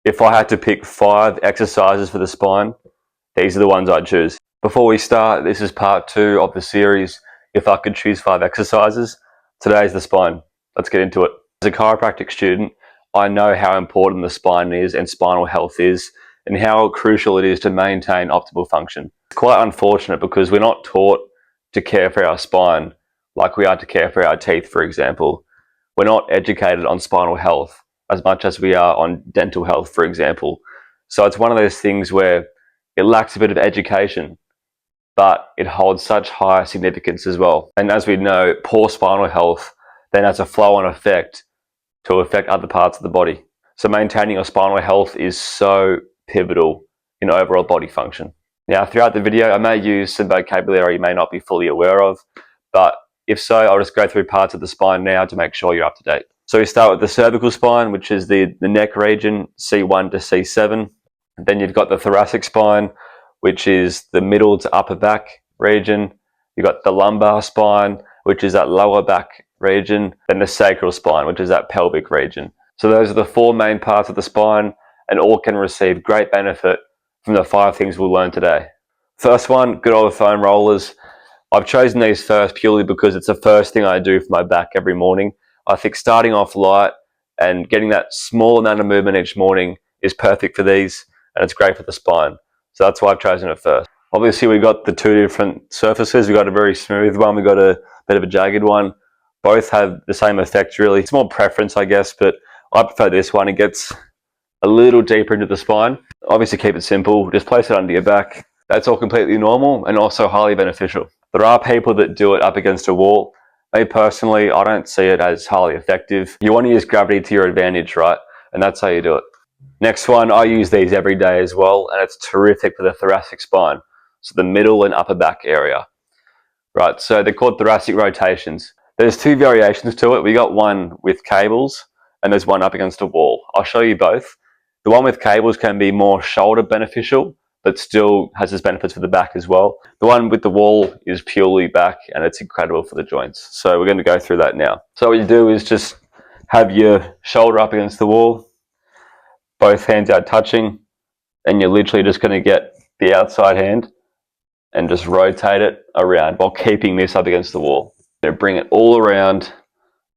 If I had to pick 5 exercises for the spine, these are the ones I'd choose. Before we start, this is part 2 of the series, if I could choose 5 exercises. Today's the spine. Let's get into it. As a chiropractic student, I know how important the spine is and spinal health is, and how crucial it is to maintain optimal function. It's quite unfortunate because we're not taught to care for our spine like we are to care for our teeth, for example. We're not educated on spinal health as much as we are on dental health, for example. So it's one of those things where it lacks a bit of education, but it holds such high significance as well. And as we know, poor spinal health then has a flow-on effect to affect other parts of the body. So maintaining your spinal health is so pivotal in overall body function. Now, throughout the video, I may use some vocabulary you may not be fully aware of, but if so, I'll just go through parts of the spine now to make sure you're up to date. So we start with the cervical spine, which is the neck region, C1 to C7. And then you've got the thoracic spine, which is the middle to upper back region. You've got the lumbar spine, which is that lower back region. Then the sacral spine, which is that pelvic region. So those are the 4 main parts of the spine, and all can receive great benefit from the 5 things we'll learn today. First one, good old foam rollers. I've chosen these first purely because it's the first thing I do for my back every morning. I think starting off light and getting that small amount of movement each morning is perfect for these, and it's great for the spine. So that's why I've chosen it first. Obviously, we've got the 2 different surfaces. We've got a very smooth one, we've got a bit of a jagged one. Both have the same effect, really. It's more preference, I guess, but I prefer this one. It gets a little deeper into the spine. Obviously, keep it simple. Just place it under your back. That's all completely normal and also highly beneficial. There are people that do it up against a wall. Me personally, I don't see it as highly effective. You want to use gravity to your advantage, right? And that's how you do it. Next one, I use these every day as well, and it's terrific for the thoracic spine. So the middle and upper back area. Right, so they're called thoracic rotations. There's 2 variations to it. We got one with cables, and there's one up against a wall. I'll show you both. The one with cables can be more shoulder beneficial, but still has its benefits for the back as well. The one with the wall is purely back, and it's incredible for the joints. So we're going to go through that now. So what you do is just have your shoulder up against the wall, both hands out touching, and you're literally just going to get the outside hand and just rotate it around while keeping this up against the wall. Now bring it all around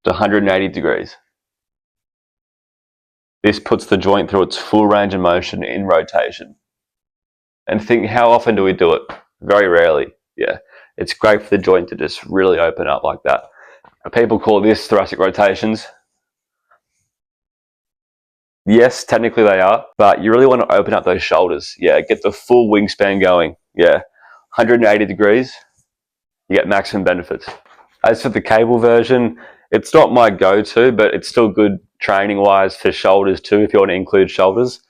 to 180 degrees. This puts the joint through its full range of motion in rotation. And think, how often do we do it? Very rarely. Yeah, it's great for the joint to just really open up like that. People call this thoracic rotations. Yes, technically they are, but you really want to open up those shoulders. Yeah, get the full wingspan going. Yeah, 180 degrees, you get maximum benefits. As for the cable version, it's not my go-to, but it's still good training-wise for shoulders too, if you want to include shoulders.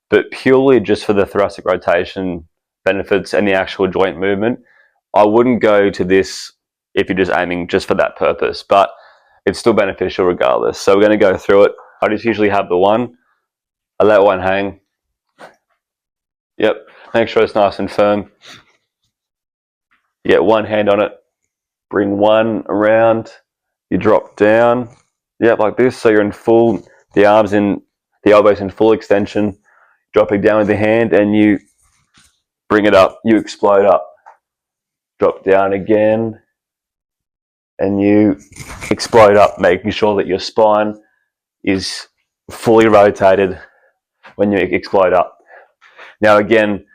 But purely just for the thoracic rotation benefits and the actual joint movement, I wouldn't go to this if you're just aiming just for that purpose, but it's still beneficial regardless. So we're going to go through it. I just usually have the one. I let one hang. Yep, make sure it's nice and firm. You get one hand on it, bring one around, you drop down. Yep, like this, so you're in full, the arms in, the elbows in full extension, dropping down with the hand, and you bring it up, you explode up. Drop down again, and you explode up, making sure that your spine is fully rotated when you explode up. Now again,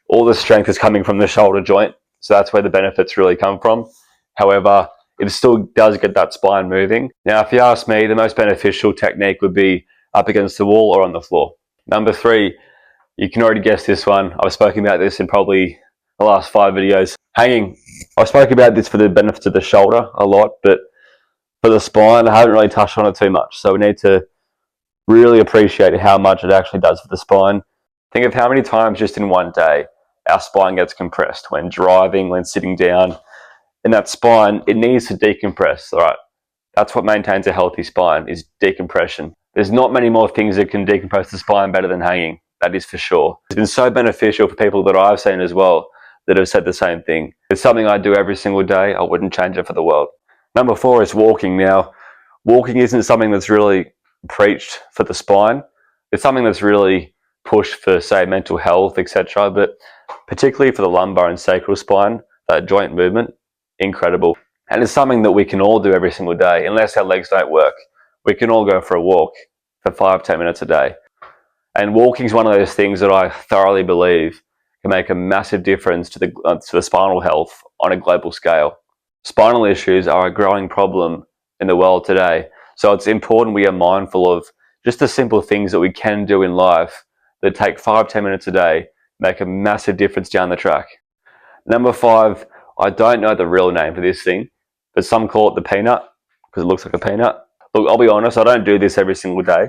all the strength is coming from the shoulder joint, so that's where the benefits really come from. However, it still does get that spine moving. Now, if you ask me, the most beneficial technique would be up against the wall or on the floor. Number 3, you can already guess this one. I've spoken about this in probably the last 5 videos. Hanging. I've spoken about this for the benefits of the shoulder a lot, but for the spine, I haven't really touched on it too much. So we need to really appreciate how much it actually does for the spine. Think of how many times just in one day our spine gets compressed when driving, when sitting down. And that spine, it needs to decompress, all right? That's what maintains a healthy spine, is decompression. There's not many more things that can decompress the spine better than hanging, that is for sure. It's been so beneficial for people that I've seen as well that have said the same thing. It's something I do every single day. I wouldn't change it for the world. Number 4 is walking. Now, walking isn't something that's really preached for the spine. It's something that's really push for, say, mental health, etc. But particularly for the lumbar and sacral spine, that joint movement, incredible. And it's something that we can all do every single day, unless our legs don't work. We can all go for a walk for 5-10 minutes a day. And walking is one of those things that I thoroughly believe can make a massive difference to the spinal health on a global scale. Spinal issues are a growing problem in the world today, so it's important we are mindful of just the simple things that we can do in life that take 5-10 minutes a day, make a massive difference down the track. Number 5, I don't know the real name for this thing, but some call it the peanut because it looks like a peanut. Look, I'll be honest, I don't do this every single day,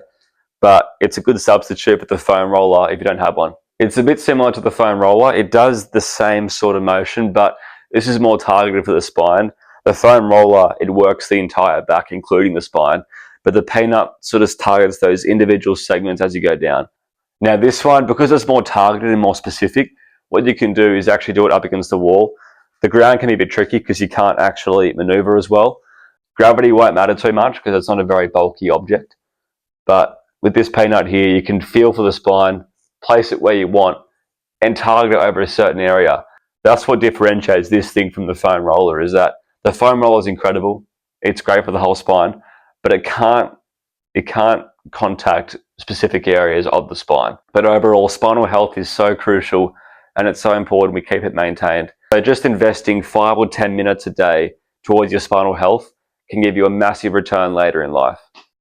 but it's a good substitute for the foam roller if you don't have one. It's a bit similar to the foam roller. It does the same sort of motion, but this is more targeted for the spine. The foam roller, it works the entire back, including the spine, but the peanut sort of targets those individual segments as you go down. Now this one, because it's more targeted and more specific, what you can do is actually do it up against the wall. The ground can be a bit tricky because you can't actually maneuver as well. Gravity won't matter too much because it's not a very bulky object. But with this peanut here, you can feel for the spine, place it where you want, and target it over a certain area. That's what differentiates this thing from the foam roller, is that the foam roller is incredible. It's great for the whole spine, but it can't contact specific areas of the spine. But overall, spinal health is so crucial and it's so important we keep it maintained. So just investing 5 or 10 minutes a day towards your spinal health can give you a massive return later in life.